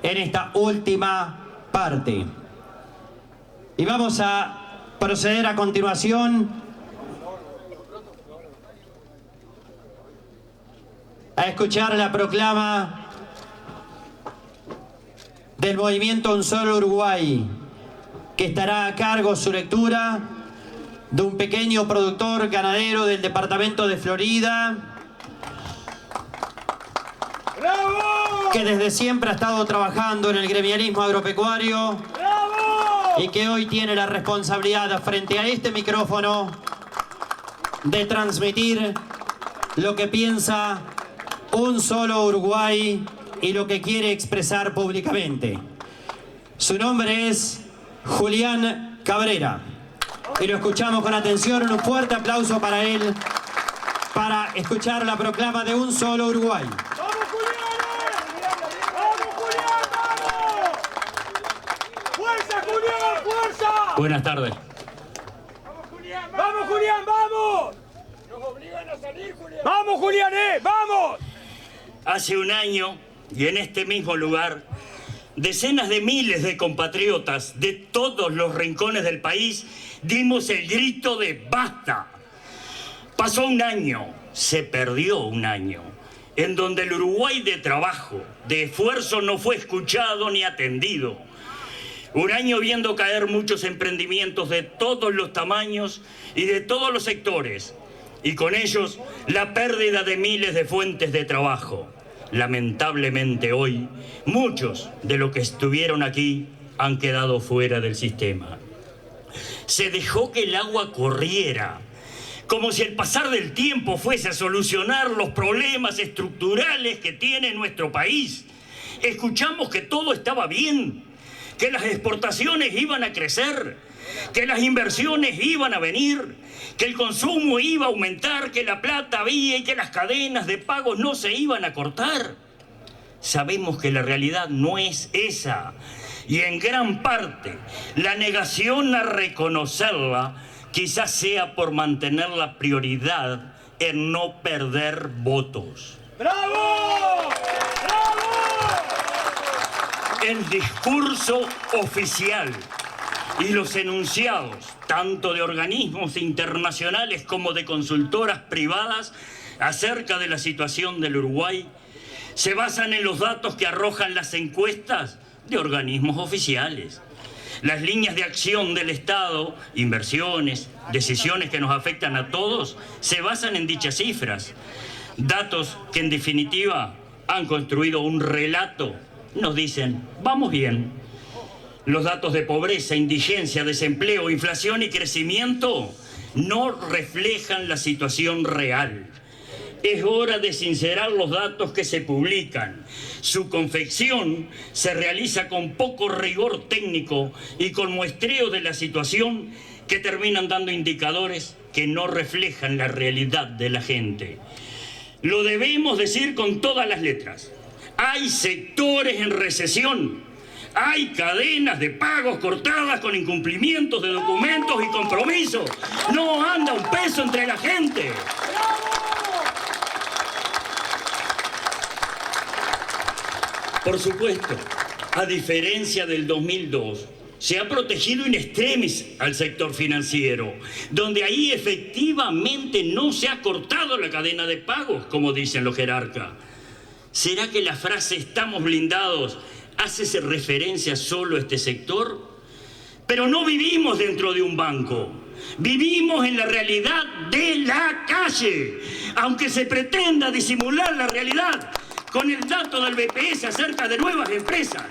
en esta última parte. Y vamos a proceder a continuación a escuchar la proclama del movimiento Un Solo Uruguay, que estará a cargo su lectura de un pequeño productor ganadero del departamento de Florida, ¡Bravo! que desde siempre ha estado trabajando en el gremialismo agropecuario. ¡Bravo! Y que hoy tiene la responsabilidad frente a este micrófono de transmitir lo que piensa un solo Uruguay y lo que quiere expresar públicamente. Su nombre es Julián Cabrera y lo escuchamos con atención. Un fuerte aplauso para él, para escuchar la proclama de Un Solo Uruguay. ¡Vamos, Julián! ¡Vamos, Julián! ¡Vamos! ¡Fuerza, Julián! ¡Fuerza! Buenas tardes. ¡Vamos, Julián! ¡Vamos, Julián! ¡Vamos! ¡Nos obligan a salir, Julián! ¡Vamos, Julián! ¡Vamos! Hace un año, y en este mismo lugar, decenas de miles de compatriotas de todos los rincones del país dimos el grito de ¡basta! Pasó un año, se perdió un año, en donde el Uruguay de trabajo, de esfuerzo, no fue escuchado ni atendido. Un año viendo caer muchos emprendimientos de todos los tamaños y de todos los sectores, y con ellos la pérdida de miles de fuentes de trabajo. Lamentablemente hoy, muchos de los que estuvieron aquí han quedado fuera del sistema. Se dejó que el agua corriera, como si el pasar del tiempo fuese a solucionar los problemas estructurales que tiene nuestro país. Escuchamos que todo estaba bien, que las exportaciones iban a crecer, que las inversiones iban a venir, que el consumo iba a aumentar, que la plata había y que las cadenas de pagos no se iban a cortar. Sabemos que la realidad no es esa, y en gran parte la negación a reconocerla quizás sea por mantener la prioridad en no perder votos. ¡Bravo! ¡Bravo! El discurso oficial y los enunciados, tanto de organismos internacionales como de consultoras privadas, acerca de la situación del Uruguay, se basan en los datos que arrojan las encuestas de organismos oficiales. Las líneas de acción del Estado, inversiones, decisiones que nos afectan a todos, se basan en dichas cifras. Datos que en definitiva han construido un relato. Nos dicen, vamos bien. Los datos de pobreza, indigencia, desempleo, inflación y crecimiento no reflejan la situación real. Es hora de sincerar los datos que se publican. Su confección se realiza con poco rigor técnico y con muestreo de la situación que terminan dando indicadores que no reflejan la realidad de la gente. Lo debemos decir con todas las letras. Hay sectores en recesión. Hay cadenas de pagos cortadas con incumplimientos de documentos y compromisos. No anda un peso entre la gente. Por supuesto, a diferencia del 2002, se ha protegido in extremis al sector financiero, donde ahí efectivamente no se ha cortado la cadena de pagos, como dicen los jerarcas. ¿Será que la frase "estamos blindados" hace referencia solo a este sector? Pero no vivimos dentro de un banco. Vivimos en la realidad de la calle. Aunque se pretenda disimular la realidad con el dato del BPS acerca de nuevas empresas.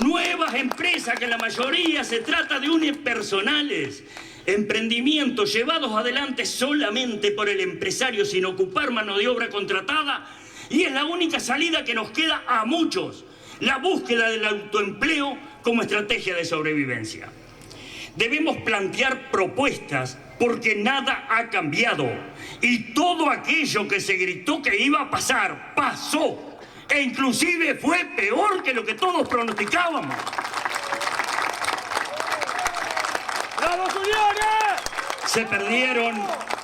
Nuevas empresas que la mayoría se trata de unipersonales. Emprendimientos llevados adelante solamente por el empresario sin ocupar mano de obra contratada. Y es la única salida que nos queda a muchos. La búsqueda del autoempleo como estrategia de sobrevivencia. Debemos plantear propuestas porque nada ha cambiado. Y todo aquello que se gritó que iba a pasar, pasó. E inclusive fue peor que lo que todos pronosticábamos. ¡Bravo, Julián! Se perdieron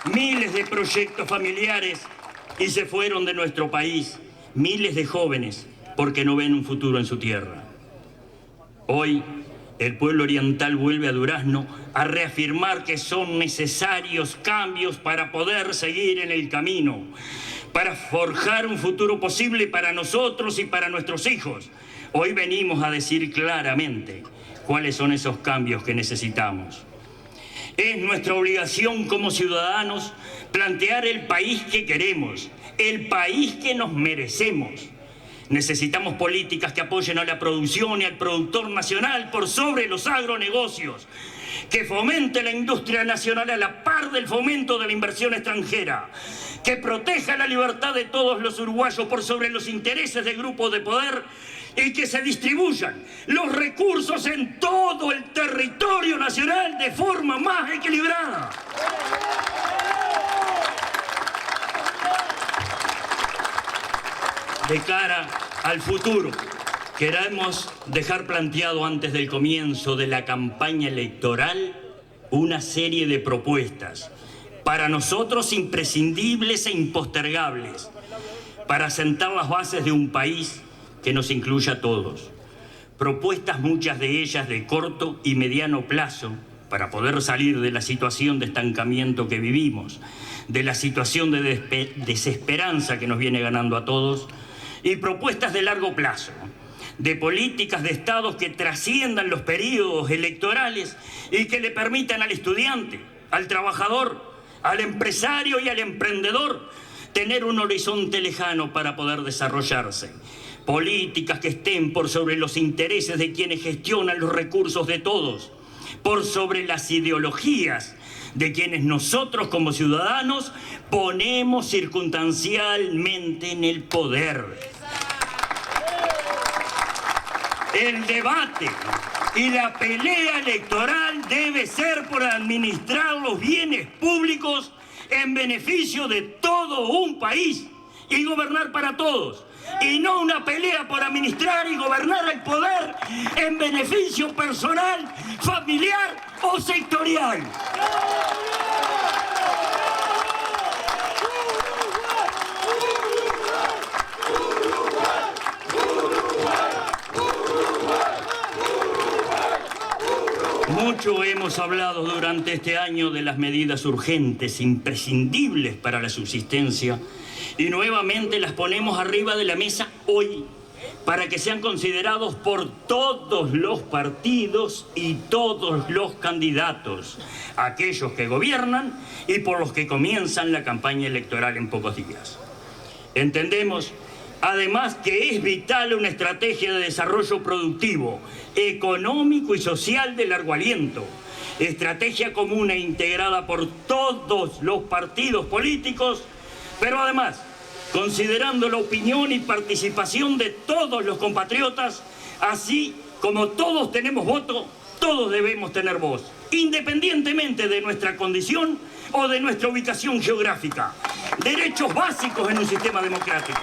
miles de proyectos familiares y se fueron de nuestro país miles de jóvenes porque no ven un futuro en su tierra. Hoy, el pueblo oriental vuelve a Durazno a reafirmar que son necesarios cambios para poder seguir en el camino, para forjar un futuro posible para nosotros y para nuestros hijos. Hoy venimos a decir claramente cuáles son esos cambios que necesitamos. Es nuestra obligación como ciudadanos plantear el país que queremos, el país que nos merecemos. Necesitamos políticas que apoyen a la producción y al productor nacional por sobre los agronegocios, que fomente la industria nacional a la par del fomento de la inversión extranjera, que proteja la libertad de todos los uruguayos por sobre los intereses de grupos de poder y que se distribuyan los recursos en todo el territorio nacional de forma más equilibrada. De cara al futuro, queremos dejar planteado antes del comienzo de la campaña electoral una serie de propuestas, para nosotros imprescindibles e impostergables, para sentar las bases de un país que nos incluya a todos. Propuestas, muchas de ellas de corto y mediano plazo, para poder salir de la situación de estancamiento que vivimos, de la situación de desesperanza que nos viene ganando a todos, y propuestas de largo plazo, de políticas de Estado que trasciendan los periodos electorales y que le permitan al estudiante, al trabajador, al empresario y al emprendedor tener un horizonte lejano para poder desarrollarse. Políticas que estén por sobre los intereses de quienes gestionan los recursos de todos, por sobre las ideologías de quienes nosotros como ciudadanos ponemos circunstancialmente en el poder. El debate y la pelea electoral debe ser por administrar los bienes públicos en beneficio de todo un país y gobernar para todos, y no una pelea por administrar y gobernar el poder en beneficio personal, familiar o sectorial. Mucho hemos hablado durante este año de las medidas urgentes, imprescindibles para la subsistencia, y nuevamente las ponemos arriba de la mesa hoy para que sean considerados por todos los partidos y todos los candidatos, aquellos que gobiernan y por los que comienzan la campaña electoral en pocos días. Entendemos además que es vital una estrategia de desarrollo productivo, económico y social de largo aliento. Estrategia común e integrada por todos los partidos políticos, pero además considerando la opinión y participación de todos los compatriotas, así como todos tenemos voto, todos debemos tener voz, independientemente de nuestra condición o de nuestra ubicación geográfica. Derechos básicos en un sistema democrático.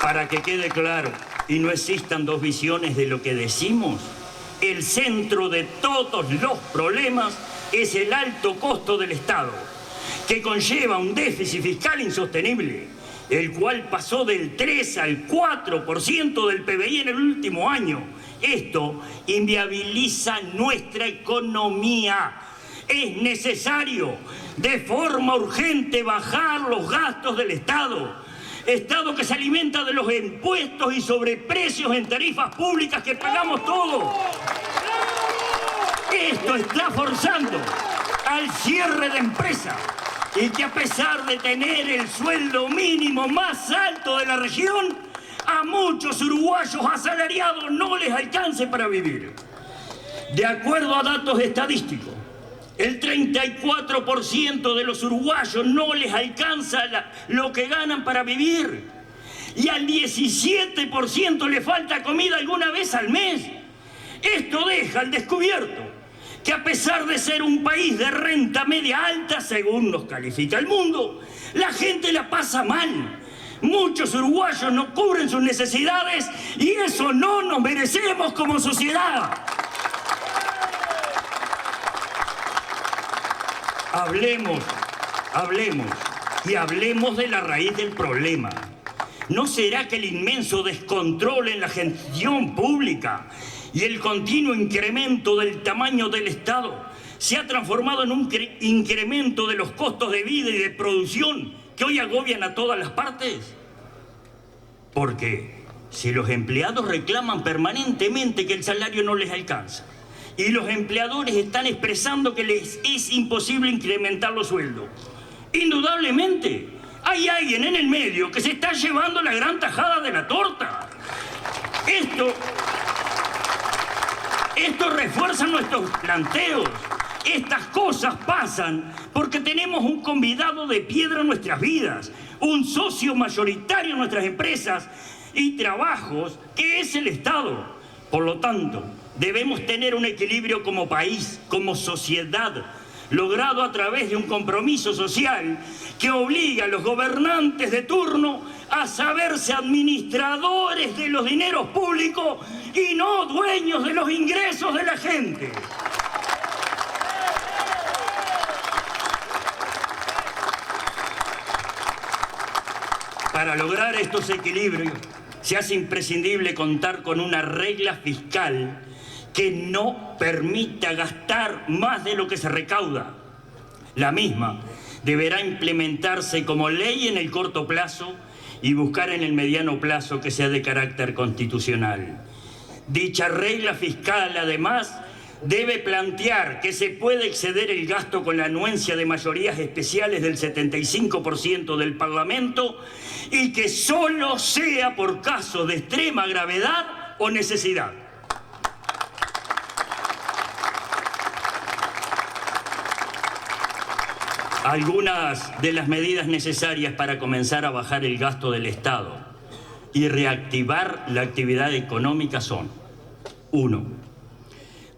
Para que quede claro y no existan dos visiones de lo que decimos, el centro de todos los problemas es el alto costo del Estado, que conlleva un déficit fiscal insostenible, el cual pasó del 3 al 4% del PBI en el último año. Esto inviabiliza nuestra economía. Es necesario, de forma urgente, bajar los gastos del Estado. Estado que se alimenta de los impuestos y sobreprecios en tarifas públicas que pagamos todos. Esto está forzando al cierre de empresas y que a pesar de tener el sueldo mínimo más alto de la región, a muchos uruguayos asalariados no les alcance para vivir. De acuerdo a datos estadísticos, el 34% de los uruguayos no les alcanza lo que ganan para vivir. Y al 17% le falta comida alguna vez al mes. Esto deja al descubierto que a pesar de ser un país de renta media alta, según nos califica el mundo, la gente la pasa mal. Muchos uruguayos no cubren sus necesidades y eso no nos merecemos como sociedad. Hablemos y hablemos de la raíz del problema. ¿No será que el inmenso descontrol en la gestión pública y el continuo incremento del tamaño del Estado se ha transformado en un incremento de los costos de vida y de producción que hoy agobian a todas las partes? Porque si los empleados reclaman permanentemente que el salario no les alcanza y los empleadores están expresando que les es imposible incrementar los sueldos, indudablemente hay alguien en el medio que se está llevando la gran tajada de la torta. Esto refuerza nuestros planteos. Estas cosas pasan porque tenemos un convidado de piedra en nuestras vidas, un socio mayoritario en nuestras empresas y trabajos, que es el Estado. Por lo tanto, debemos tener un equilibrio como país, como sociedad, logrado a través de un compromiso social que obliga a los gobernantes de turno a saberse administradores de los dineros públicos y no dueños de los ingresos de la gente. Para lograr estos equilibrios, se hace imprescindible contar con una regla fiscal que no permita gastar más de lo que se recauda. La misma deberá implementarse como ley en el corto plazo y buscar en el mediano plazo que sea de carácter constitucional. Dicha regla fiscal, además, debe plantear que se puede exceder el gasto con la anuencia de mayorías especiales del 75% del Parlamento y que solo sea por casos de extrema gravedad o necesidad. Algunas de las medidas necesarias para comenzar a bajar el gasto del Estado y reactivar la actividad económica son: 1.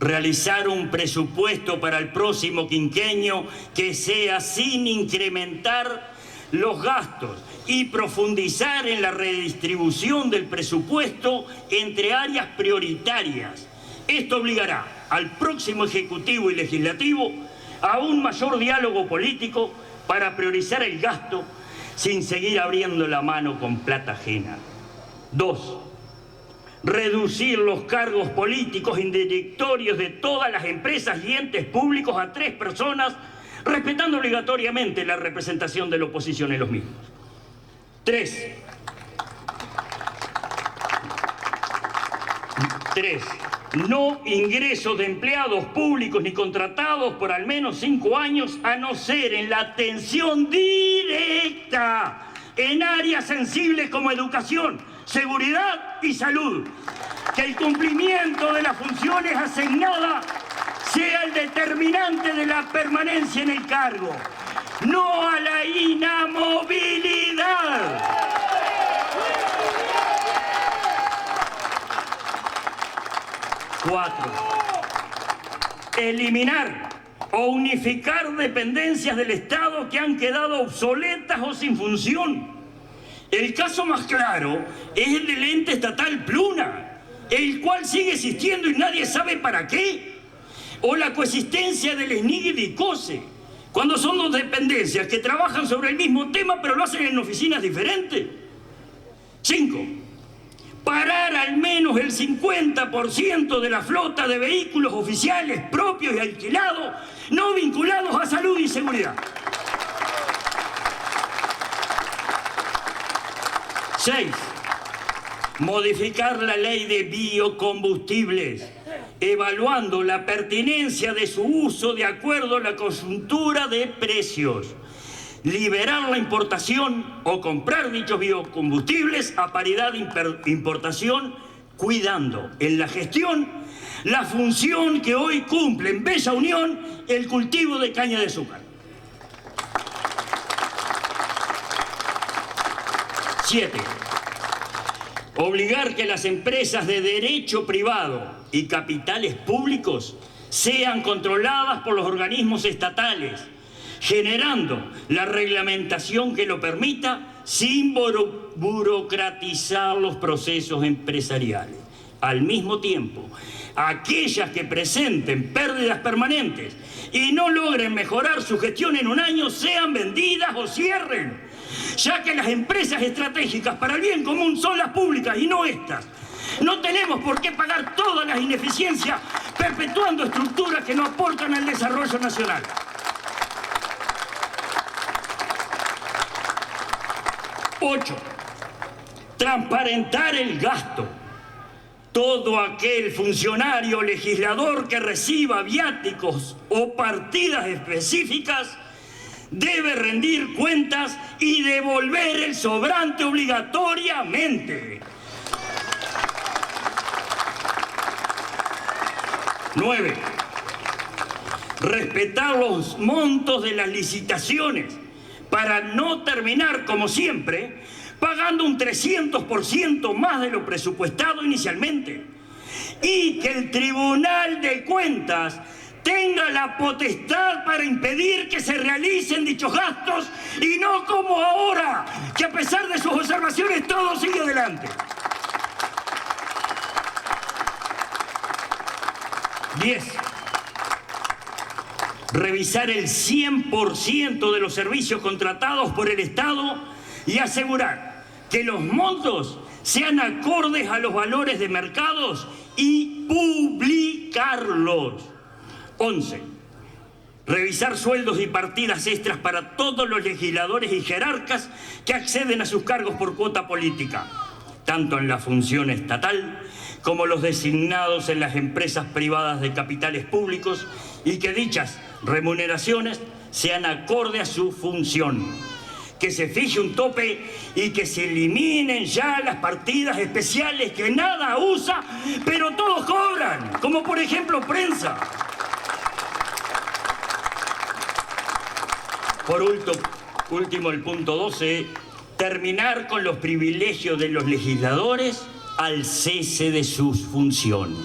Realizar un presupuesto para el próximo quinquenio que sea sin incrementar los gastos y profundizar en la redistribución del presupuesto entre áreas prioritarias. Esto obligará al próximo Ejecutivo y Legislativo a un mayor diálogo político para priorizar el gasto sin seguir abriendo la mano con plata ajena. 2. Reducir los cargos políticos en directorios de todas las empresas y entes públicos a 3 personas, respetando obligatoriamente la representación de la oposición en los mismos. 3. No ingreso de empleados públicos ni contratados por al menos 5 años, a no ser en la atención directa en áreas sensibles como educación, seguridad y salud. Que el cumplimiento de las funciones asignadas sea el determinante de la permanencia en el cargo, no a la inamovilidad. 4. Eliminar o unificar dependencias del Estado que han quedado obsoletas o sin función. El caso más claro es el del ente estatal Pluna, el cual sigue existiendo y nadie sabe para qué. O la coexistencia del SNIG y del COSE, cuando son 2 dependencias que trabajan sobre el mismo tema pero lo hacen en oficinas diferentes. 5. Parar al menos el 50% de la flota de vehículos oficiales propios y alquilados no vinculados a salud y seguridad. 6. Modificar la ley de biocombustibles, evaluando la pertinencia de su uso de acuerdo a la coyuntura de precios. Liberar la importación o comprar dichos biocombustibles a paridad de importación, cuidando en la gestión la función que hoy cumple en Bella Unión el cultivo de caña de azúcar. 7. Obligar que las empresas de derecho privado y capitales públicos sean controladas por los organismos estatales, generando la reglamentación que lo permita sin burocratizar los procesos empresariales. Al mismo tiempo, aquellas que presenten pérdidas permanentes y no logren mejorar su gestión en un año sean vendidas o cierren, ya que las empresas estratégicas para el bien común son las públicas y no estas. No tenemos por qué pagar todas las ineficiencias perpetuando estructuras que no aportan al desarrollo nacional. 8. Transparentar el gasto. Todo aquel funcionario o legislador que reciba viáticos o partidas específicas debe rendir cuentas y devolver el sobrante obligatoriamente. 9. Respetar los montos de las licitaciones para no terminar, como siempre, pagando un 300% más de lo presupuestado inicialmente. Y que el Tribunal de Cuentas tenga la potestad para impedir que se realicen dichos gastos y no como ahora, que a pesar de sus observaciones todo sigue adelante. 10. Revisar el 100% de los servicios contratados por el Estado y asegurar que los montos sean acordes a los valores de mercados y publicarlos. 11. Revisar sueldos y partidas extras para todos los legisladores y jerarcas que acceden a sus cargos por cuota política, tanto en la función estatal como los designados en las empresas privadas de capitales públicos, y que dichas remuneraciones sean acorde a su función. Que se fije un tope y que se eliminen ya las partidas especiales que nada usa, pero todos cobran, como por ejemplo prensa. Por último, el punto 12, terminar con los privilegios de los legisladores al cese de sus funciones.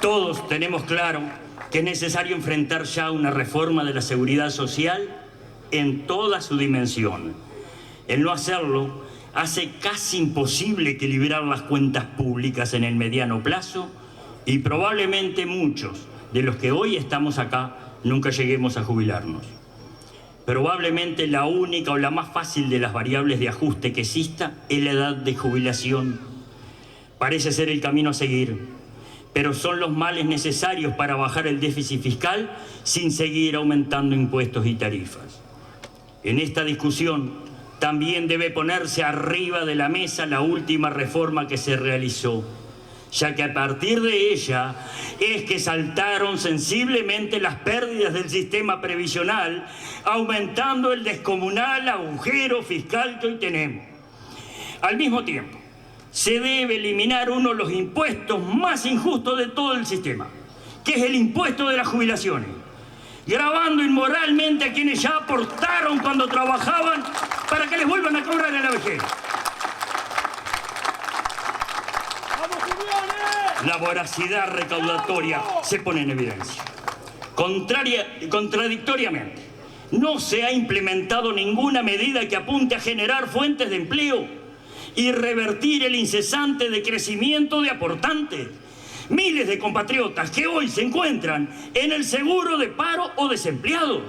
Todos tenemos claro que es necesario enfrentar ya una reforma de la seguridad social en toda su dimensión. El no hacerlo hace casi imposible equilibrar las cuentas públicas en el mediano plazo y probablemente muchos de los que hoy estamos acá nunca lleguemos a jubilarnos. Probablemente la única o la más fácil de las variables de ajuste que exista es la edad de jubilación. Parece ser el camino a seguir, pero son los males necesarios para bajar el déficit fiscal sin seguir aumentando impuestos y tarifas. En esta discusión también debe ponerse arriba de la mesa la última reforma que se realizó, ya que a partir de ella es que saltaron sensiblemente las pérdidas del sistema previsional, aumentando el descomunal agujero fiscal que hoy tenemos. Al mismo tiempo, se debe eliminar uno de los impuestos más injustos de todo el sistema, que es el impuesto de las jubilaciones, gravando inmoralmente a quienes ya aportaron cuando trabajaban para que les vuelvan a cobrar en la vejez. La voracidad recaudatoria se pone en evidencia. Contradictoriamente, no se ha implementado ninguna medida que apunte a generar fuentes de empleo y revertir el incesante decrecimiento de aportantes. Miles de compatriotas que hoy se encuentran en el seguro de paro o desempleados.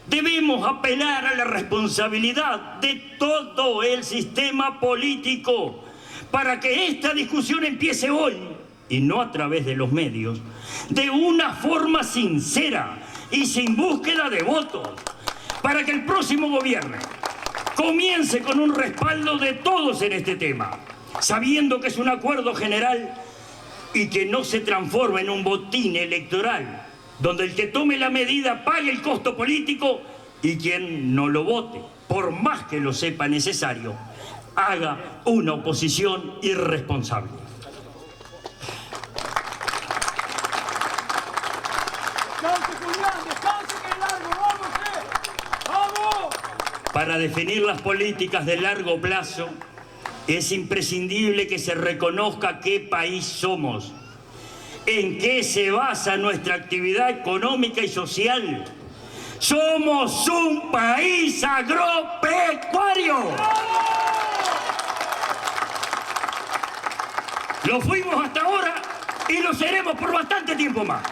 Debemos apelar a la responsabilidad de todo el sistema político para que esta discusión empiece hoy, y no a través de los medios, de una forma sincera y sin búsqueda de votos, para que el próximo gobierno comience con un respaldo de todos en este tema, sabiendo que es un acuerdo general y que no se transforme en un botín electoral, donde el que tome la medida pague el costo político y quien no lo vote, por más que lo sepa necesario, haga una oposición irresponsable. Para definir las políticas de largo plazo, es imprescindible que se reconozca qué país somos, en qué se basa nuestra actividad económica y social, Somos un país agropecuario. Lo fuimos hasta ahora y lo seremos por bastante tiempo más.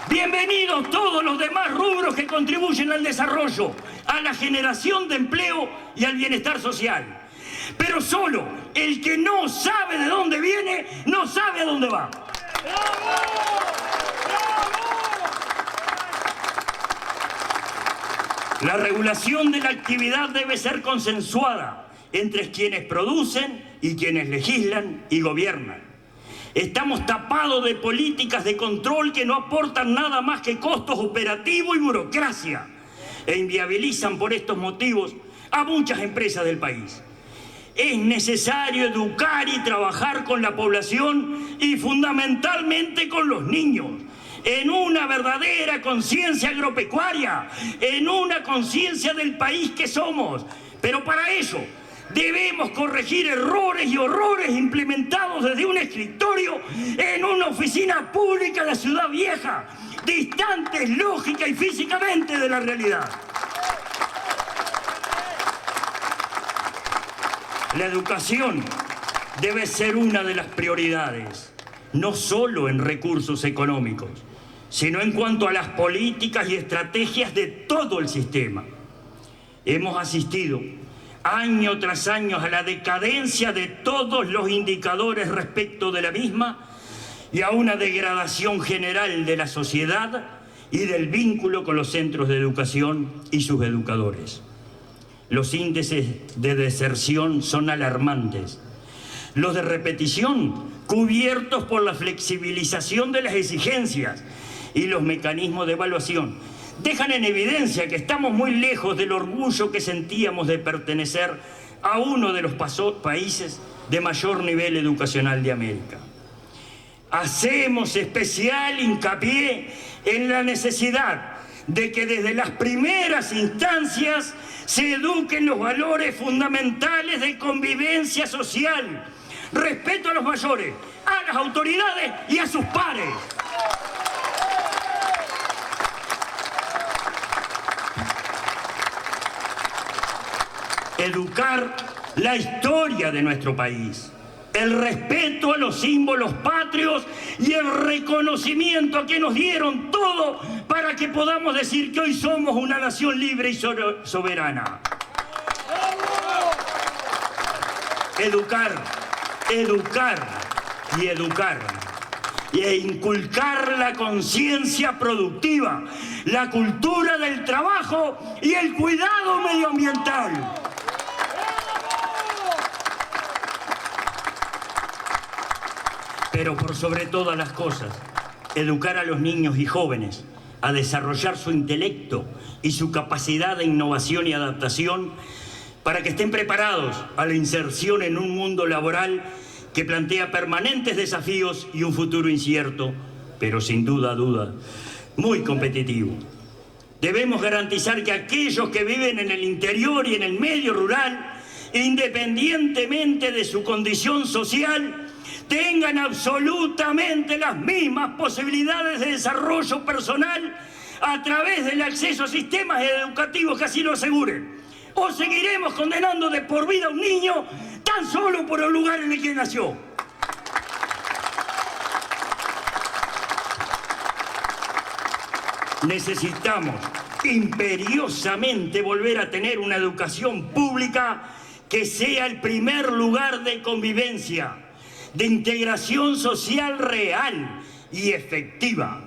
Bienvenidos todos los demás rubros que contribuyen al desarrollo, a la generación de empleo y al bienestar social. Pero solo el que no sabe de dónde viene, no sabe a dónde va. La regulación de la actividad debe ser consensuada entre quienes producen y quienes legislan y gobiernan. Estamos tapados de políticas de control que no aportan nada más que costos operativos y burocracia e inviabilizan por estos motivos a muchas empresas del país. Es necesario educar y trabajar con la población y fundamentalmente con los niños, en una verdadera conciencia agropecuaria, en una conciencia del país que somos. Pero para eso debemos corregir errores y horrores implementados desde un escritorio en una oficina pública de la Ciudad Vieja, distantes lógica y físicamente de la realidad. La educación debe ser una de las prioridades, no solo en recursos económicos, sino en cuanto a las políticas y estrategias de todo el sistema. Hemos asistido año tras año a la decadencia de todos los indicadores respecto de la misma y a una degradación general de la sociedad y del vínculo con los centros de educación y sus educadores. Los índices de deserción son alarmantes. Los de repetición, cubiertos por la flexibilización de las exigencias y los mecanismos de evaluación, dejan en evidencia que estamos muy lejos del orgullo que sentíamos de pertenecer a uno de los países de mayor nivel educacional de América. Hacemos especial hincapié en la necesidad de que desde las primeras instancias se eduquen los valores fundamentales de convivencia social, respeto a los mayores, a las autoridades y a sus pares. Educar la historia de nuestro país, el respeto a los símbolos patrios y el reconocimiento a que nos dieron todo para que podamos decir que hoy somos una nación libre y soberana. Educar, educar y educar. E inculcar la conciencia productiva, la cultura del trabajo y el cuidado medioambiental. Pero por sobre todas las cosas, educar a los niños y jóvenes a desarrollar su intelecto y su capacidad de innovación y adaptación para que estén preparados a la inserción en un mundo laboral que plantea permanentes desafíos y un futuro incierto, pero sin duda, muy competitivo. Debemos garantizar que aquellos que viven en el interior y en el medio rural, independientemente de su condición social, tengan absolutamente las mismas posibilidades de desarrollo personal a través del acceso a sistemas educativos que así lo aseguren. ¿O seguiremos condenando de por vida a un niño tan solo por el lugar en el que nació? Necesitamos imperiosamente volver a tener una educación pública que sea el primer lugar de convivencia, de integración social real y efectiva,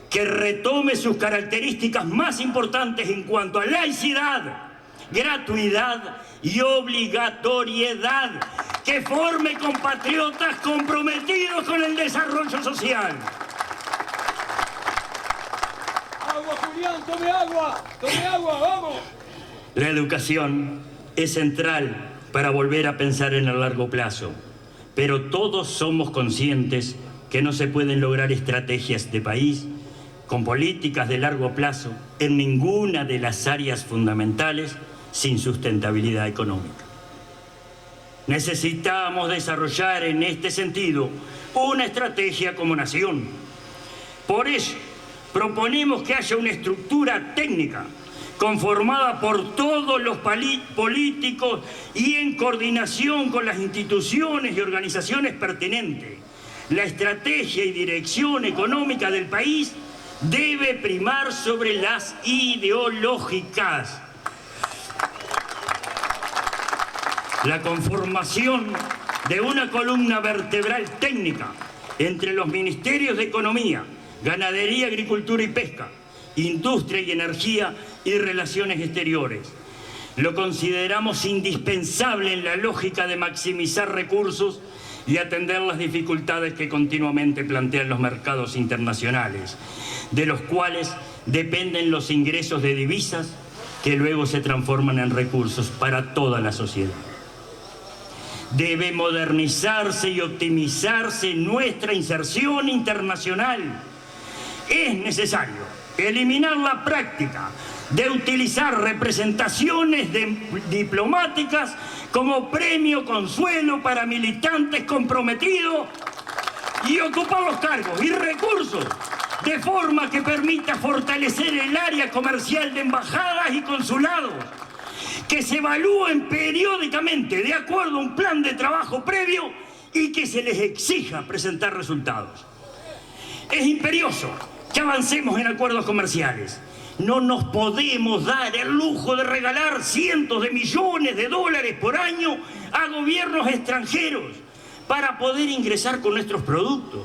que retome sus características más importantes en cuanto a laicidad, gratuidad y obligatoriedad, que forme compatriotas comprometidos con el desarrollo social. ¡Agua, Julián! ¡Tome agua! ¡Vamos! La educación es central para volver a pensar en el largo plazo, pero todos somos conscientes que no se pueden lograr estrategias de país con políticas de largo plazo en ninguna de las áreas fundamentales sin sustentabilidad económica. Necesitamos desarrollar en este sentido una estrategia como nación. Por eso, proponemos que haya una estructura técnica conformada por todos los políticos y en coordinación con las instituciones y organizaciones pertinentes. La estrategia y dirección económica del país debe primar sobre las ideológicas. La conformación de una columna vertebral técnica entre los ministerios de Economía, Ganadería, Agricultura y Pesca, Industria y Energía y Relaciones Exteriores. Lo consideramos indispensable en la lógica de maximizar recursos y atender las dificultades que continuamente plantean los mercados internacionales, de los cuales dependen los ingresos de divisas que luego se transforman en recursos para toda la sociedad. Debe modernizarse y optimizarse nuestra inserción internacional. Es necesario eliminar la práctica de utilizar representaciones diplomáticas como premio consuelo para militantes comprometidos y ocupar los cargos y recursos de forma que permita fortalecer el área comercial de embajadas y consulados, que se evalúen periódicamente de acuerdo a un plan de trabajo previo y que se les exija presentar resultados. Es imperioso que avancemos en acuerdos comerciales. No nos podemos dar el lujo de regalar cientos de millones de dólares por año a gobiernos extranjeros para poder ingresar con nuestros productos.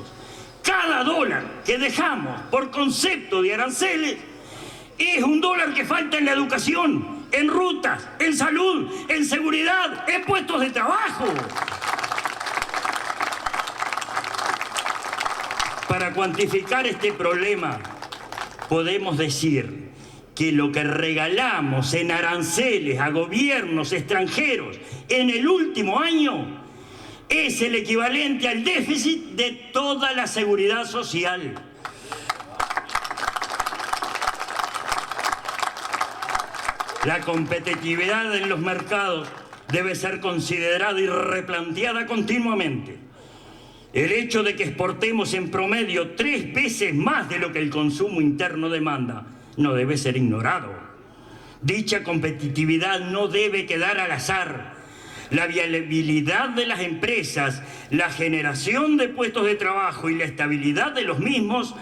Cada dólar que dejamos por concepto de aranceles es un dólar que falta en la educación, en rutas, en salud, en seguridad, en puestos de trabajo. Para cuantificar este problema, podemos decir que lo que regalamos en aranceles a gobiernos extranjeros en el último año es el equivalente al déficit de toda la seguridad social. La competitividad en los mercados debe ser considerada y replanteada continuamente. El hecho de que exportemos en promedio 3 veces más de lo que el consumo interno demanda no debe ser ignorado. Dicha competitividad no debe quedar al azar. La viabilidad de las empresas, la generación de puestos de trabajo y la estabilidad de los mismos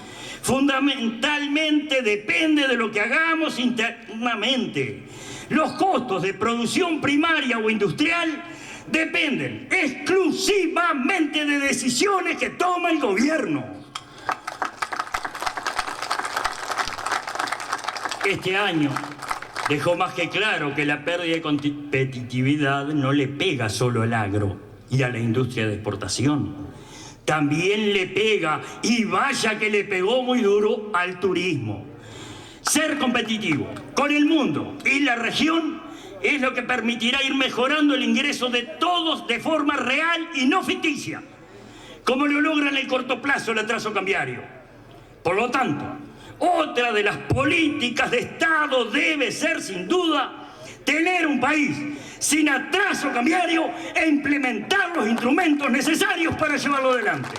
fundamentalmente depende de lo que hagamos internamente. Los costos de producción primaria o industrial dependen exclusivamente de decisiones que toma el gobierno. Este año dejó más que claro que la pérdida de competitividad no le pega solo al agro y a la industria de exportación. También le pega, y vaya que le pegó muy duro, al turismo. Ser competitivo con el mundo y la región es lo que permitirá ir mejorando el ingreso de todos de forma real y no ficticia, como lo logra en el corto plazo el atraso cambiario. Por lo tanto, otra de las políticas de Estado debe ser, sin duda, tener un país sin atraso cambiario e implementar los instrumentos necesarios para llevarlo adelante.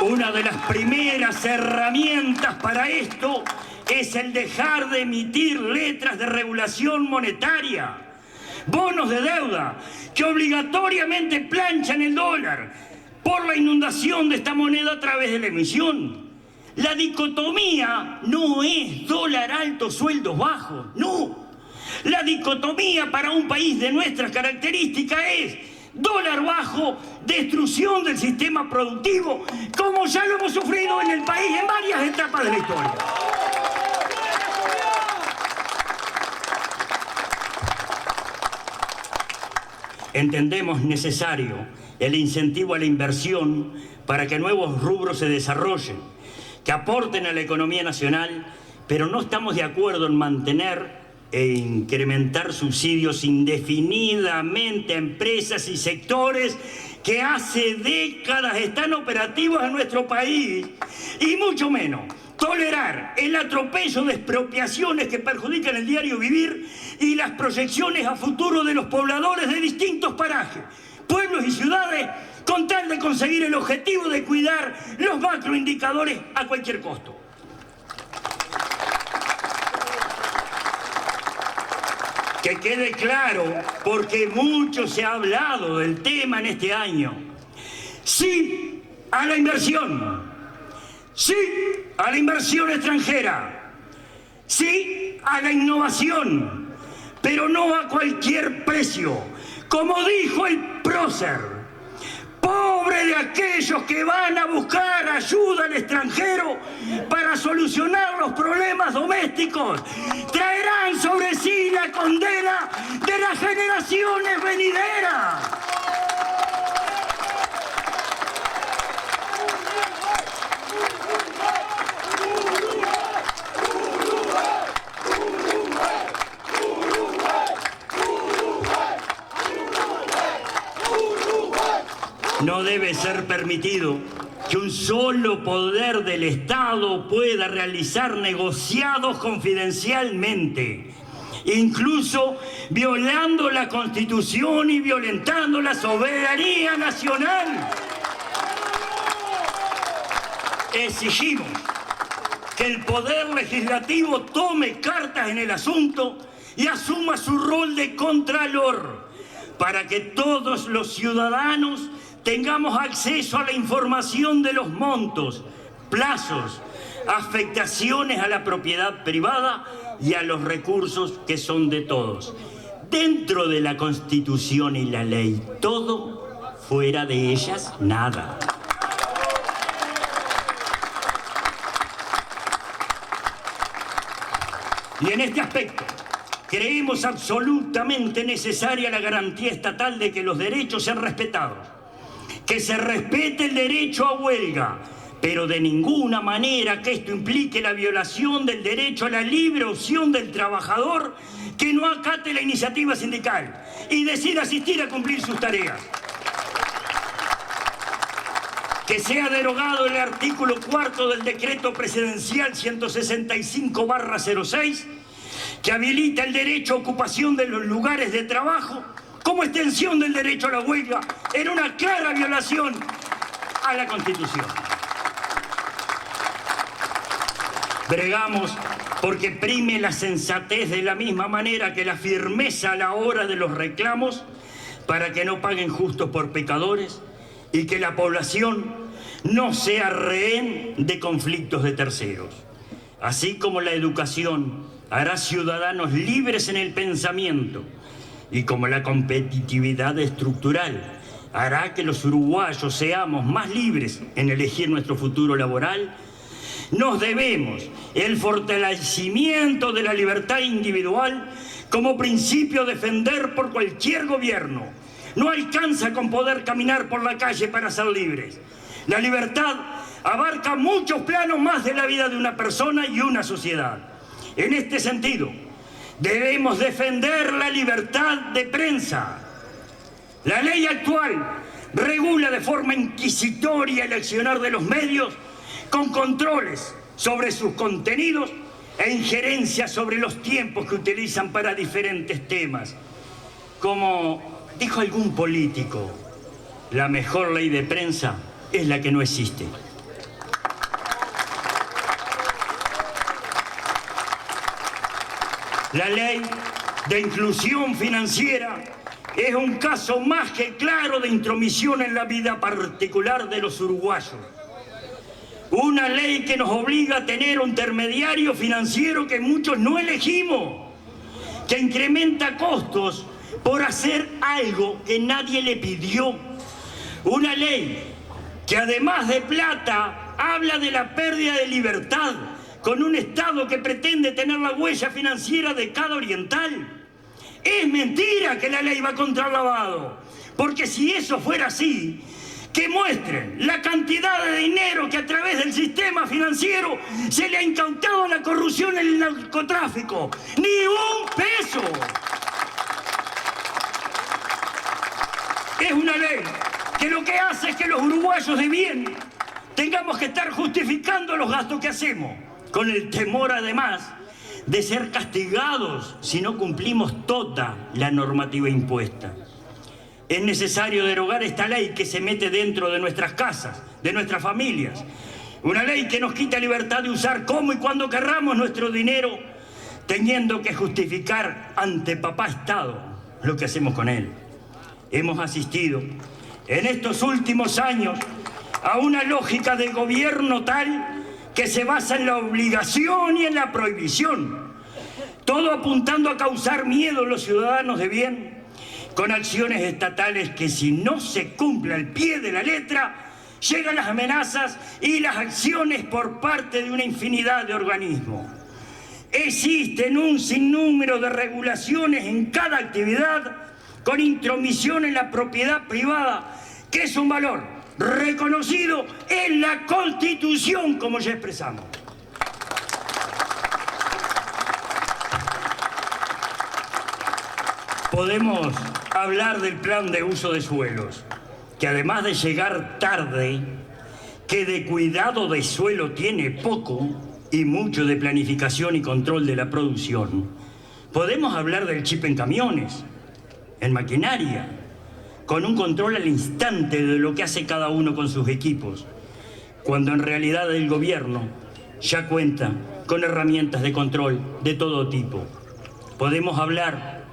Una de las primeras herramientas para esto es el dejar de emitir letras de regulación monetaria, bonos de deuda que obligatoriamente planchan el dólar por la inundación de esta moneda a través de la emisión. La dicotomía no es dólar alto, sueldos bajos, no. La dicotomía para un país de nuestras características es dólar bajo, destrucción del sistema productivo, como ya lo hemos sufrido en el país en varias etapas de la historia. Entendemos necesario el incentivo a la inversión para que nuevos rubros se desarrollen, que aporten a la economía nacional, pero no estamos de acuerdo en mantener e incrementar subsidios indefinidamente a empresas y sectores que hace décadas están operativos en nuestro país, y mucho menos tolerar el atropello de expropiaciones que perjudican el diario vivir y las proyecciones a futuro de los pobladores de distintos parajes, pueblos y ciudades con tal de conseguir el objetivo de cuidar los macroindicadores a cualquier costo. Que quede claro, porque mucho se ha hablado del tema en este año. Sí a la inversión. Sí a la inversión extranjera. Sí a la innovación. Pero no a cualquier precio. Como dijo el prócer. Pobre de aquellos que van a buscar ayuda al extranjero para solucionar los problemas domésticos. Traerán sobre sí la condena de las generaciones venideras. No debe ser permitido que un solo poder del Estado pueda realizar negociados confidencialmente, incluso violando la Constitución y violentando la soberanía nacional. Exigimos que el Poder Legislativo tome cartas en el asunto y asuma su rol de contralor para que todos los ciudadanos tengamos acceso a la información de los montos, plazos, afectaciones a la propiedad privada y a los recursos que son de todos. Dentro de la Constitución y la ley, todo; fuera de ellas, nada. Y en este aspecto, creemos absolutamente necesaria la garantía estatal de que los derechos sean respetados. Que se respete el derecho a huelga, pero de ninguna manera que esto implique la violación del derecho a la libre opción del trabajador que no acate la iniciativa sindical y decida asistir a cumplir sus tareas. Que sea derogado el artículo 4 del decreto presidencial 165/06, que habilita el derecho a ocupación de los lugares de trabajo como extensión del derecho a la huelga, en una clara violación a la Constitución. Bregamos porque prime la sensatez de la misma manera que la firmeza a la hora de los reclamos, para que no paguen justos por pecadores y que la población no sea rehén de conflictos de terceros. Así como la educación hará ciudadanos libres en el pensamiento, y como la competitividad estructural hará que los uruguayos seamos más libres en elegir nuestro futuro laboral, nos debemos el fortalecimiento de la libertad individual como principio a defender por cualquier gobierno. No alcanza con poder caminar por la calle para ser libres. La libertad abarca muchos planos más de la vida de una persona y una sociedad. En este sentido, debemos defender la libertad de prensa. La ley actual regula de forma inquisitoria el accionar de los medios con controles sobre sus contenidos e injerencias sobre los tiempos que utilizan para diferentes temas. Como dijo algún político, la mejor ley de prensa es la que no existe. La ley de inclusión financiera es un caso más que claro de intromisión en la vida particular de los uruguayos. Una ley que nos obliga a tener un intermediario financiero que muchos no elegimos, que incrementa costos por hacer algo que nadie le pidió. Una ley que además de plata habla de la pérdida de libertad, con un Estado que pretende tener la huella financiera de cada oriental. Es mentira que la ley va contra el lavado, porque si eso fuera así, que muestren la cantidad de dinero que a través del sistema financiero se le ha incautado a la corrupción y el narcotráfico. ¡Ni un peso! Es una ley que lo que hace es que los uruguayos de bien tengamos que estar justificando los gastos que hacemos, con el temor además de ser castigados si no cumplimos toda la normativa impuesta. Es necesario derogar esta ley que se mete dentro de nuestras casas, de nuestras familias. Una ley que nos quita libertad de usar como y cuando querramos nuestro dinero, teniendo que justificar ante papá Estado lo que hacemos con él. Hemos asistido en estos últimos años a una lógica de gobierno tal que se basa en la obligación y en la prohibición, todo apuntando a causar miedo a los ciudadanos de bien, con acciones estatales que, si no se cumple al pie de la letra, llegan las amenazas y las acciones por parte de una infinidad de organismos. Existen un sinnúmero de regulaciones en cada actividad, con intromisión en la propiedad privada, que es un valor reconocido en la Constitución, como ya expresamos. Podemos hablar del plan de uso de suelos, que además de llegar tarde, que de cuidado de suelo tiene poco y mucho de planificación y control de la producción. Podemos hablar del chip en camiones, en maquinaria, con un control al instante de lo que hace cada uno con sus equipos, cuando en realidad el gobierno ya cuenta con herramientas de control de todo tipo. Podemos hablar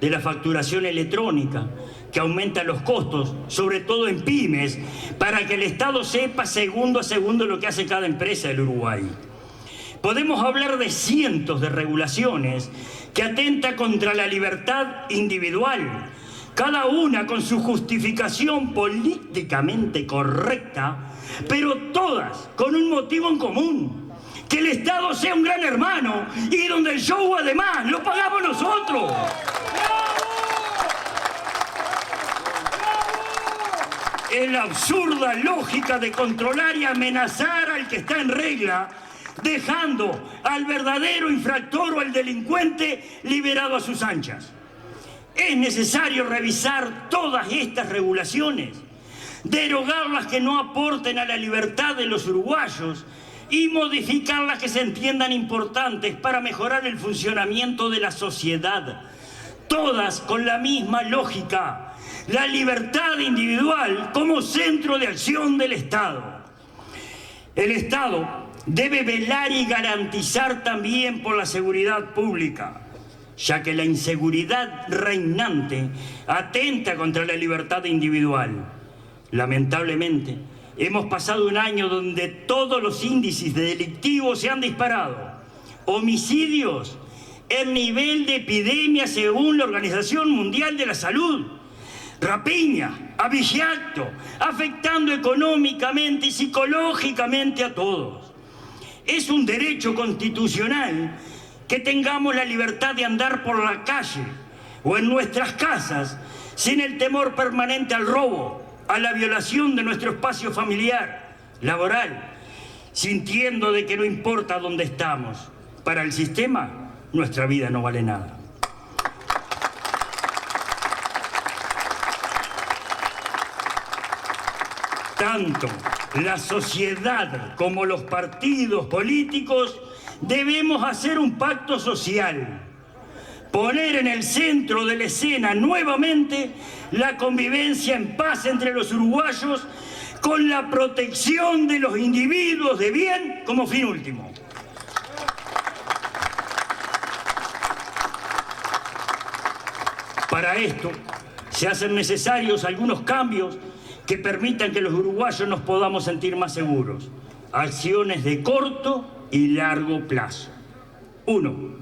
de la facturación electrónica, que aumenta los costos, sobre todo en pymes, para que el Estado sepa segundo a segundo lo que hace cada empresa del Uruguay. Podemos hablar de cientos de regulaciones que atentan contra la libertad individual, cada una con su justificación políticamente correcta, pero todas con un motivo en común: que el Estado sea un gran hermano y donde el show además lo pagamos nosotros. Es la absurda lógica de controlar y amenazar al que está en regla, dejando al verdadero infractor o al delincuente liberado a sus anchas. Es necesario revisar todas estas regulaciones, derogar las que no aporten a la libertad de los uruguayos y modificar las que se entiendan importantes para mejorar el funcionamiento de la sociedad. Todas con la misma lógica: la libertad individual como centro de acción del Estado. El Estado debe velar y garantizar también por la seguridad pública, ya que la inseguridad reinante atenta contra la libertad individual. Lamentablemente, hemos pasado un año donde todos los índices de delictivos se han disparado. Homicidios en nivel de epidemia según la Organización Mundial de la Salud. Rapiña, abigeacto, afectando económicamente y psicológicamente a todos. Es un derecho constitucional que tengamos la libertad de andar por la calle o en nuestras casas sin el temor permanente al robo, a la violación de nuestro espacio familiar, laboral, sintiendo de que no importa dónde estamos. Para el sistema, nuestra vida no vale nada. Tanto la sociedad como los partidos políticos debemos hacer un pacto social, poner en el centro de la escena nuevamente la convivencia en paz entre los uruguayos, con la protección de los individuos de bien como fin último. Para esto se hacen necesarios algunos cambios que permitan que los uruguayos nos podamos sentir más seguros. Acciones de corto y largo plazo. 1.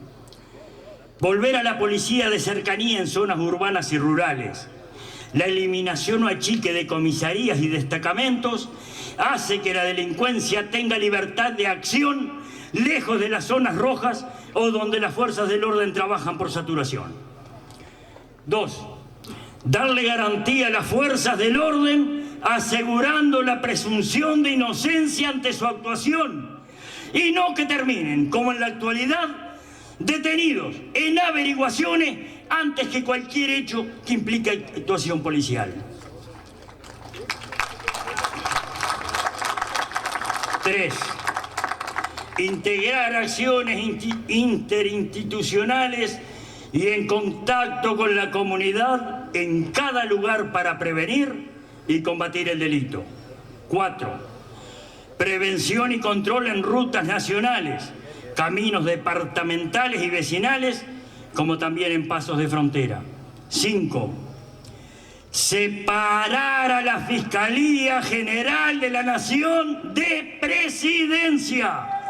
Volver a la policía de cercanía en zonas urbanas y rurales. La eliminación o achique de comisarías y destacamentos hace que la delincuencia tenga libertad de acción lejos de las zonas rojas o donde las fuerzas del orden trabajan por saturación. 2. Darle garantía a las fuerzas del orden, asegurando la presunción de inocencia ante su actuación, y no que terminen, como en la actualidad, detenidos en averiguaciones antes que cualquier hecho que implique actuación policial. 3. Integrar acciones interinstitucionales y en contacto con la comunidad en cada lugar para prevenir y combatir el delito. 4. Prevención y control en rutas nacionales, caminos departamentales y vecinales, como también en pasos de frontera. 5. Separar a la Fiscalía General de la Nación de Presidencia.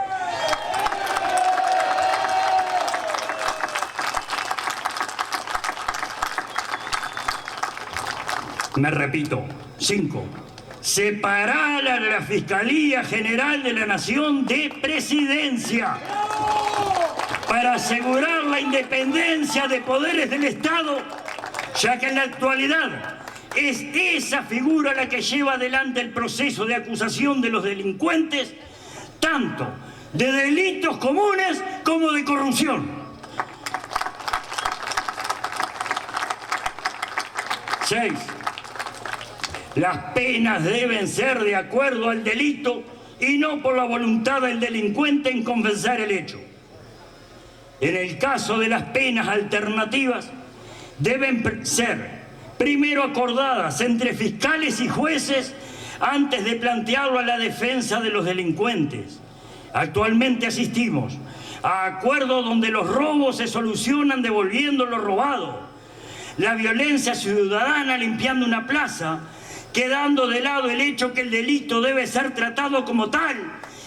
Me repito, 5. Separar a la Fiscalía General de la Nación de Presidencia para asegurar la independencia de poderes del Estado, ya que en la actualidad es esa figura la que lleva adelante el proceso de acusación de los delincuentes, tanto de delitos comunes como de corrupción. 6. Las penas deben ser de acuerdo al delito y no por la voluntad del delincuente en confesar el hecho. En el caso de las penas alternativas, deben ser primero acordadas entre fiscales y jueces antes de plantearlo a la defensa de los delincuentes. Actualmente asistimos a acuerdos donde los robos se solucionan devolviendo lo robado, la violencia ciudadana limpiando una plaza, quedando de lado el hecho que el delito debe ser tratado como tal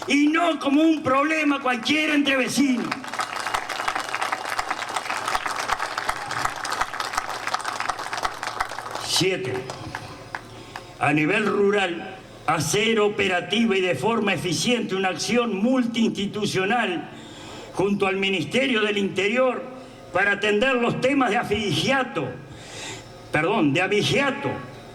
y no como un problema cualquiera entre vecinos. 7. A nivel rural, hacer operativa y de forma eficiente una acción multiinstitucional junto al Ministerio del Interior para atender los temas de abigeato,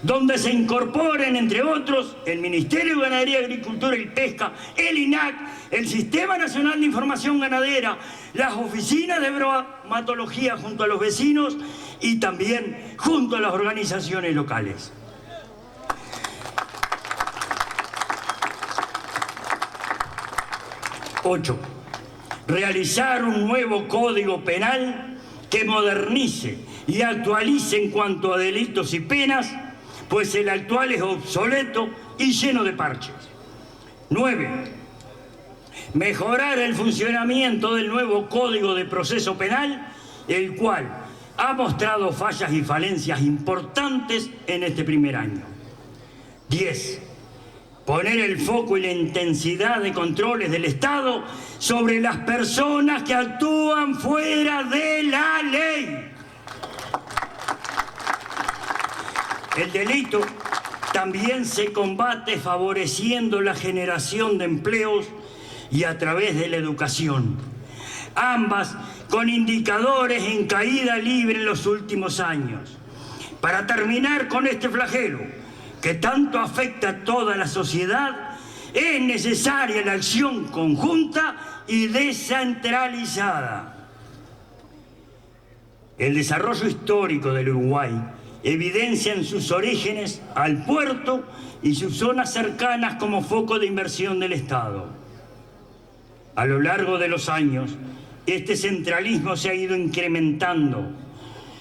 donde se incorporen, entre otros, el Ministerio de Ganadería, Agricultura y Pesca, el INAC, el Sistema Nacional de Información Ganadera, las oficinas de bromatología junto a los vecinos y también junto a las organizaciones locales. 8. Realizar un nuevo Código Penal que modernice y actualice en cuanto a delitos y penas, pues el actual es obsoleto y lleno de parches. 9. Mejorar el funcionamiento del nuevo Código de Proceso Penal, el cual ha mostrado fallas y falencias importantes en este primer año. 10. Poner el foco y la intensidad de controles del Estado sobre las personas que actúan fuera de la ley. El delito también se combate favoreciendo la generación de empleos y a través de la educación, ambas con indicadores en caída libre en los últimos años. Para terminar con este flagelo que tanto afecta a toda la sociedad, es necesaria la acción conjunta y descentralizada. El desarrollo histórico del Uruguay evidencia en sus orígenes al puerto y sus zonas cercanas como foco de inversión del Estado. A lo largo de los años, este centralismo se ha ido incrementando,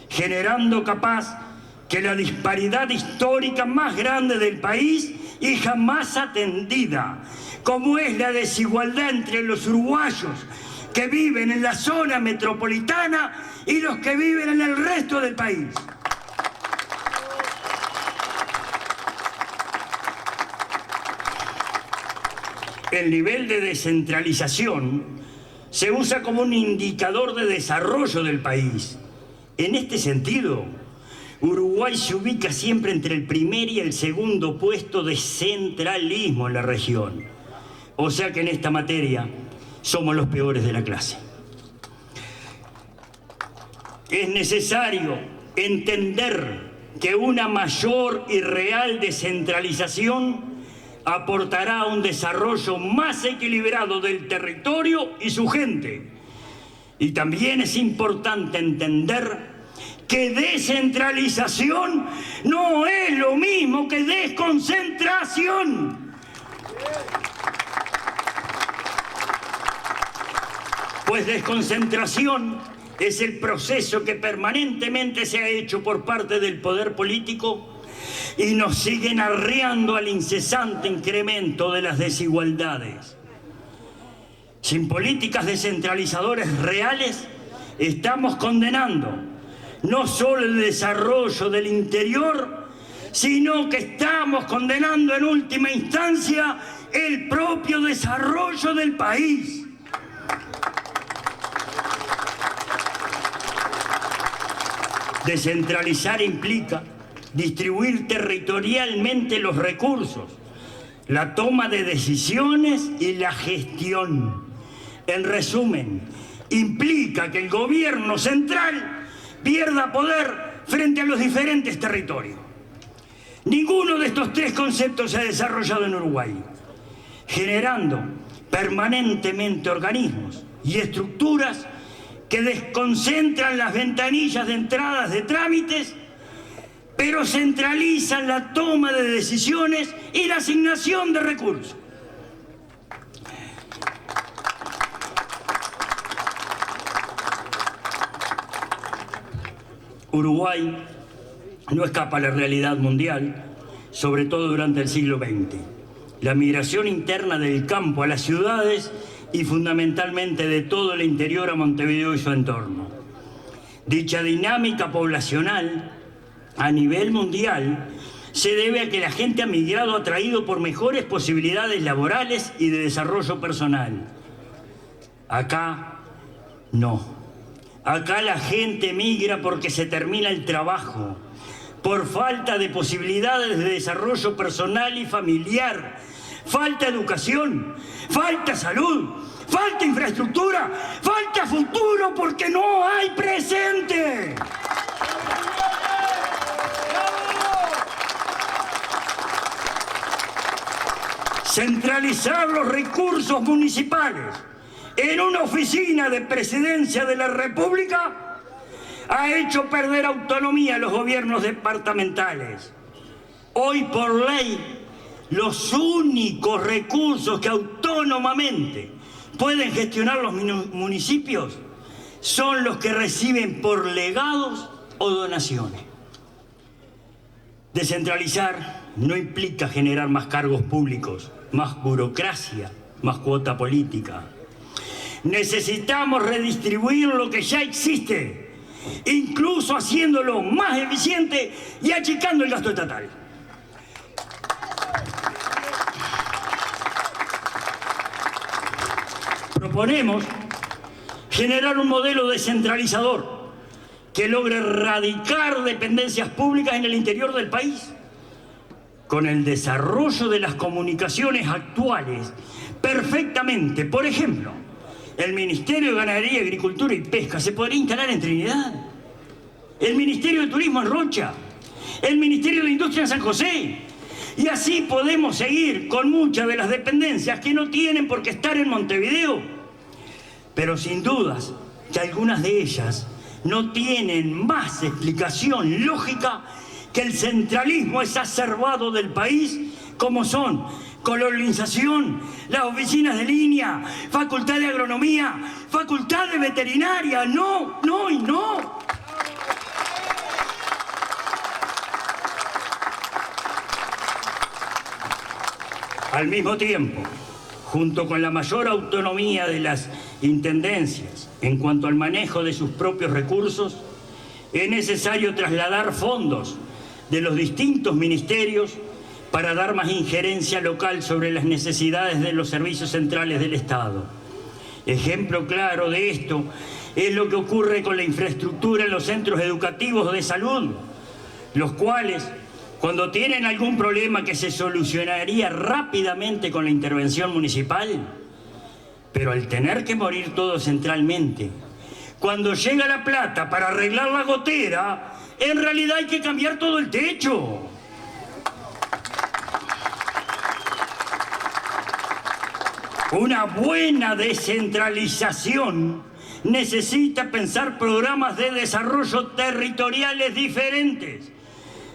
generando capaz que la disparidad histórica más grande del país y jamás atendida, como es la desigualdad entre los uruguayos que viven en la zona metropolitana y los que viven en el resto del país. El nivel de descentralización se usa como un indicador de desarrollo del país. En este sentido, Uruguay se ubica siempre entre el primer y el segundo puesto de centralismo en la región. O sea que en esta materia somos los peores de la clase. Es necesario entender que una mayor y real descentralización aportará un desarrollo más equilibrado del territorio y su gente. Y también es importante entender que descentralización no es lo mismo que desconcentración. Pues desconcentración es el proceso que permanentemente se ha hecho por parte del poder político y nos siguen arreando al incesante incremento de las desigualdades. Sin políticas descentralizadoras reales, estamos condenando no solo el desarrollo del interior, sino que estamos condenando en última instancia el propio desarrollo del país. Descentralizar implica distribuir territorialmente los recursos, la toma de decisiones y la gestión. En resumen, implica que el gobierno central pierda poder frente a los diferentes territorios. Ninguno de estos tres conceptos se ha desarrollado en Uruguay, generando permanentemente organismos y estructuras que desconcentran las ventanillas de entradas de trámites, pero centralizan la toma de decisiones y la asignación de recursos. Uruguay no escapa a la realidad mundial, sobre todo durante el siglo XX. La migración interna del campo a las ciudades y fundamentalmente de todo el interior a Montevideo y su entorno. Dicha dinámica poblacional a nivel mundial se debe a que la gente ha migrado atraído por mejores posibilidades laborales y de desarrollo personal. Acá no. Acá la gente migra porque se termina el trabajo, por falta de posibilidades de desarrollo personal y familiar. Falta educación, falta salud, falta infraestructura, falta futuro porque no hay presente. Centralizar los recursos municipales en una oficina de Presidencia de la República ha hecho perder autonomía a los gobiernos departamentales. Hoy, por ley, los únicos recursos que autónomamente pueden gestionar los municipios son los que reciben por legados o donaciones. Descentralizar no implica generar más cargos públicos, más burocracia, más cuota política. Necesitamos redistribuir lo que ya existe, incluso haciéndolo más eficiente y achicando el gasto estatal. Proponemos generar un modelo descentralizador que logre erradicar dependencias públicas en el interior del país. Con el desarrollo de las comunicaciones actuales, perfectamente, por ejemplo, el Ministerio de Ganadería, Agricultura y Pesca se podría instalar en Trinidad, el Ministerio de Turismo en Rocha, el Ministerio de Industria en San José, y así podemos seguir con muchas de las dependencias que no tienen por qué estar en Montevideo, pero sin dudas que algunas de ellas no tienen más explicación lógica que el centralismo exacerbado del país, como son colonización, las oficinas de línea, facultad de agronomía, facultad de veterinaria, no, no y no. Al mismo tiempo, junto con la mayor autonomía de las intendencias en cuanto al manejo de sus propios recursos, es necesario trasladar fondos de los distintos ministerios para dar más injerencia local sobre las necesidades de los servicios centrales del Estado. Ejemplo claro de esto es lo que ocurre con la infraestructura en los centros educativos de salud, los cuales, cuando tienen algún problema que se solucionaría rápidamente con la intervención municipal, pero al tener que morir todo centralmente, cuando llega la plata para arreglar la gotera, en realidad hay que cambiar todo el techo. Una buena descentralización necesita pensar programas de desarrollo territoriales diferentes,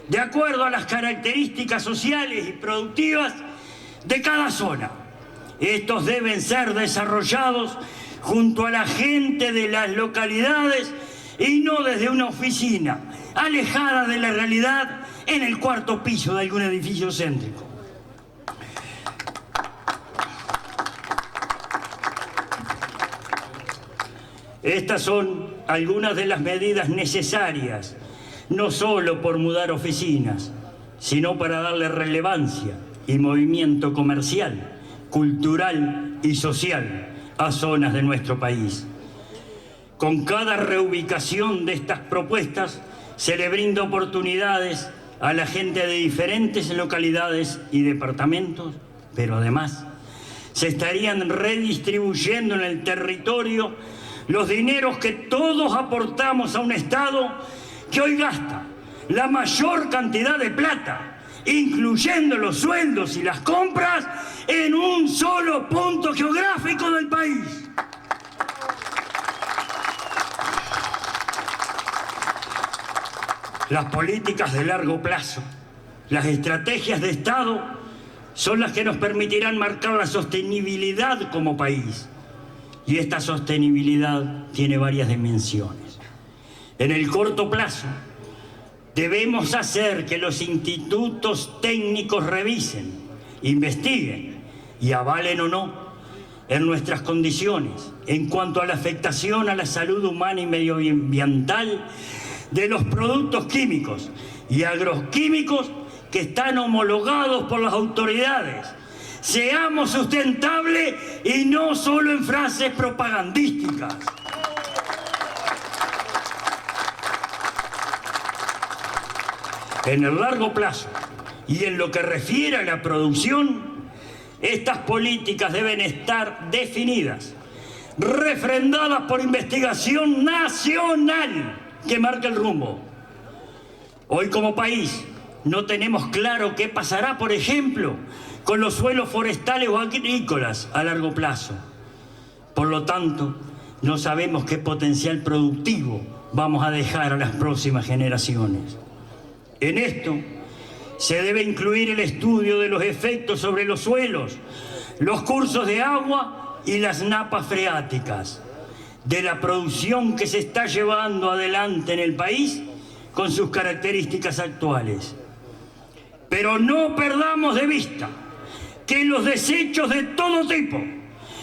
de acuerdo a las características sociales y productivas de cada zona. Estos deben ser desarrollados junto a la gente de las localidades y no desde una oficina, alejada de la realidad en el cuarto piso de algún edificio céntrico. Estas son algunas de las medidas necesarias, no solo por mudar oficinas, sino para darle relevancia y movimiento comercial, cultural y social a zonas de nuestro país. Con cada reubicación de estas propuestas se le brinda oportunidades a la gente de diferentes localidades y departamentos, pero además se estarían redistribuyendo en el territorio los dineros que todos aportamos a un Estado que hoy gasta la mayor cantidad de plata, incluyendo los sueldos y las compras, en un solo punto geográfico del país. Las políticas de largo plazo, las estrategias de Estado, son las que nos permitirán marcar la sostenibilidad como país. Y esta sostenibilidad tiene varias dimensiones. En el corto plazo, debemos hacer que los institutos técnicos revisen, investiguen y avalen o no en nuestras condiciones en cuanto a la afectación a la salud humana y medioambiental de los productos químicos y agroquímicos que están homologados por las autoridades. Seamos sustentables y no solo en frases propagandísticas. En el largo plazo y en lo que refiere a la producción, estas políticas deben estar definidas, refrendadas por investigación nacional que marque el rumbo. Hoy como país no tenemos claro qué pasará, por ejemplo, con los suelos forestales o agrícolas a largo plazo. Por lo tanto, no sabemos qué potencial productivo vamos a dejar a las próximas generaciones. En esto se debe incluir el estudio de los efectos sobre los suelos, los cursos de agua y las napas freáticas, de la producción que se está llevando adelante en el país con sus características actuales. Pero no perdamos de vista que los desechos de todo tipo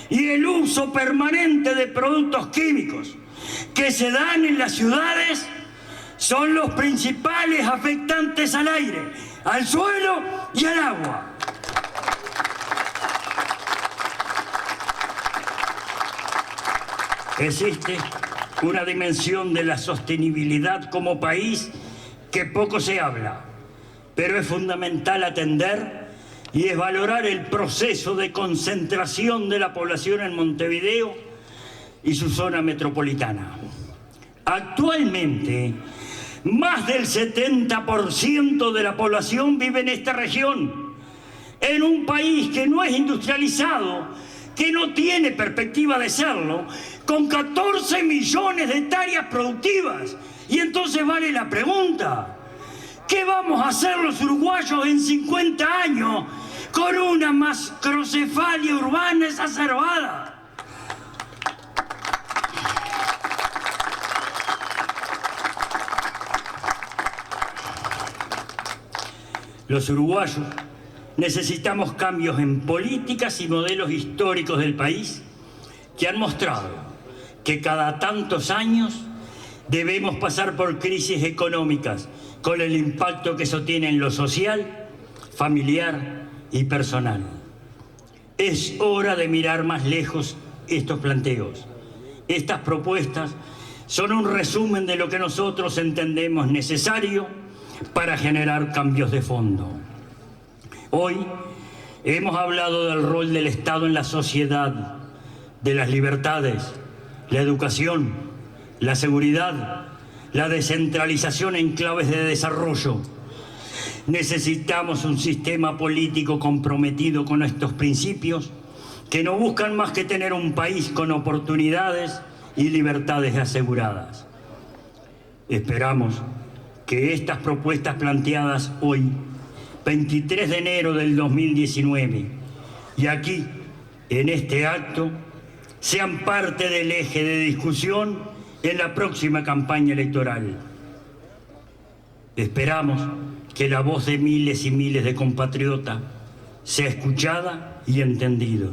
y el uso permanente de productos químicos que se dan en las ciudades son los principales afectantes al aire, al suelo y al agua. Existe una dimensión de la sostenibilidad como país que poco se habla, pero es fundamental atender y es valorar el proceso de concentración de la población en Montevideo y su zona metropolitana. Actualmente, más del 70% de la población vive en esta región, en un país que no es industrializado, que no tiene perspectiva de serlo, con 14 millones de hectáreas productivas. Y entonces vale la pregunta: ¿qué vamos a hacer los uruguayos en 50 años con una macrocefalia urbana exacerbada? Los uruguayos necesitamos cambios en políticas y modelos históricos del país que han mostrado que cada tantos años debemos pasar por crisis económicas con el impacto que eso tiene en lo social, familiar y personal. Es hora de mirar más lejos estos planteos. Estas propuestas son un resumen de lo que nosotros entendemos necesario para generar cambios de fondo. Hoy hemos hablado del rol del Estado en la sociedad, de las libertades, la educación, la seguridad, la descentralización en claves de desarrollo. Necesitamos un sistema político comprometido con estos principios que no buscan más que tener un país con oportunidades y libertades aseguradas. Esperamos que estas propuestas planteadas hoy, 23 de enero del 2019, y aquí, en este acto, sean parte del eje de discusión en la próxima campaña electoral. Esperamos que la voz de miles y miles de compatriotas sea escuchada y entendida.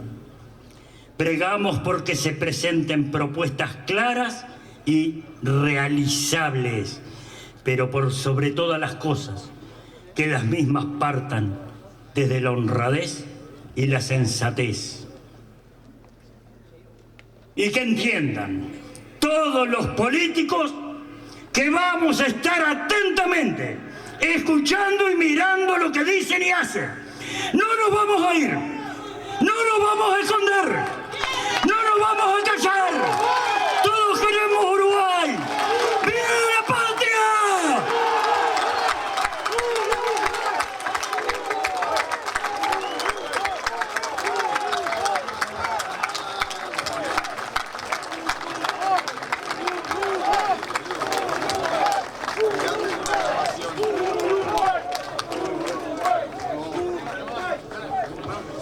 Pregamos porque se presenten propuestas claras y realizables, pero por sobre todas las cosas, que las mismas partan desde la honradez y la sensatez. Y que entiendan todos los políticos que vamos a estar atentamente escuchando y mirando lo que dicen y hacen. No nos vamos a ir, no nos vamos a esconder, no nos vamos a